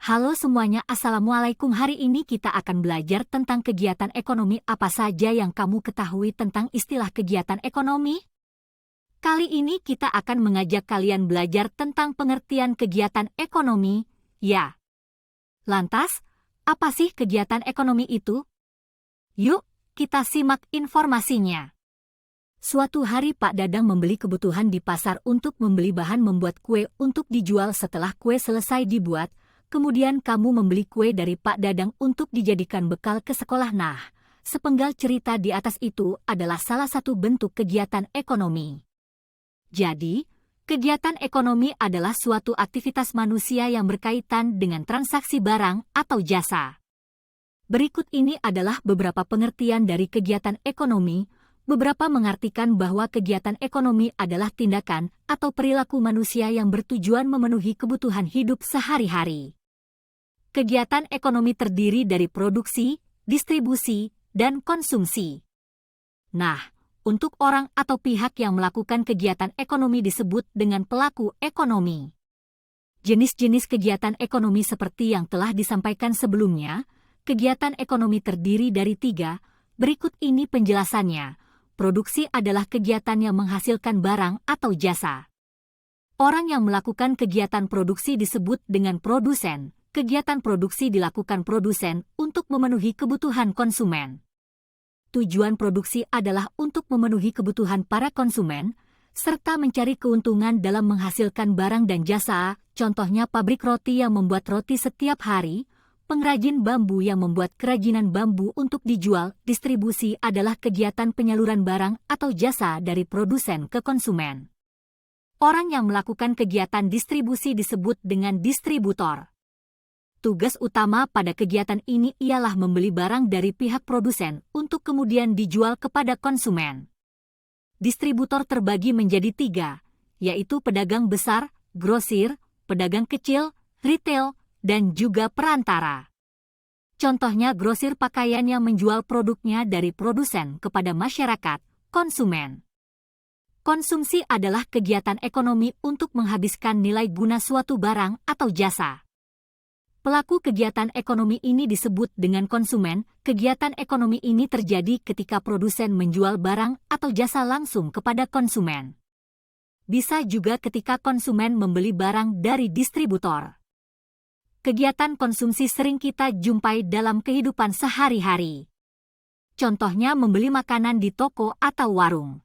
Halo semuanya, Assalamualaikum. Hari ini kita akan belajar tentang kegiatan ekonomi. Apa saja yang kamu ketahui tentang istilah kegiatan ekonomi? Kali ini kita akan mengajak kalian belajar tentang pengertian kegiatan ekonomi, ya. Lantas, apa sih kegiatan ekonomi itu? Yuk, kita simak informasinya. Suatu hari Pak Dadang membeli kebutuhan di pasar untuk membeli bahan membuat kue untuk dijual. Setelah kue selesai dibuat, kemudian kamu membeli kue dari Pak Dadang untuk dijadikan bekal ke sekolah. Nah, sepenggal cerita di atas itu adalah salah satu bentuk kegiatan ekonomi. Jadi, kegiatan ekonomi adalah suatu aktivitas manusia yang berkaitan dengan transaksi barang atau jasa. Berikut ini adalah beberapa pengertian dari kegiatan ekonomi. Beberapa mengartikan bahwa kegiatan ekonomi adalah tindakan atau perilaku manusia yang bertujuan memenuhi kebutuhan hidup sehari-hari. Kegiatan ekonomi terdiri dari produksi, distribusi, dan konsumsi. Nah, untuk orang atau pihak yang melakukan kegiatan ekonomi disebut dengan pelaku ekonomi. Jenis-jenis kegiatan ekonomi seperti yang telah disampaikan sebelumnya, kegiatan ekonomi terdiri dari 3, berikut ini penjelasannya. Produksi adalah kegiatan yang menghasilkan barang atau jasa. Orang yang melakukan kegiatan produksi disebut dengan produsen. Kegiatan produksi dilakukan produsen untuk memenuhi kebutuhan konsumen. Tujuan produksi adalah untuk memenuhi kebutuhan para konsumen, serta mencari keuntungan dalam menghasilkan barang dan jasa, contohnya pabrik roti yang membuat roti setiap hari, pengrajin bambu yang membuat kerajinan bambu untuk dijual. Distribusi adalah kegiatan penyaluran barang atau jasa dari produsen ke konsumen. Orang yang melakukan kegiatan distribusi disebut dengan distributor. Tugas utama pada kegiatan ini ialah membeli barang dari pihak produsen untuk kemudian dijual kepada konsumen. Distributor terbagi menjadi 3, yaitu pedagang besar, grosir, pedagang kecil, retail, dan juga perantara. Contohnya grosir pakaian yang menjual produknya dari produsen kepada masyarakat, konsumen. Konsumsi adalah kegiatan ekonomi untuk menghabiskan nilai guna suatu barang atau jasa. Pelaku kegiatan ekonomi ini disebut dengan konsumen. Kegiatan ekonomi ini terjadi ketika produsen menjual barang atau jasa langsung kepada konsumen. Bisa juga ketika konsumen membeli barang dari distributor. Kegiatan konsumsi sering kita jumpai dalam kehidupan sehari-hari. Contohnya membeli makanan di toko atau warung.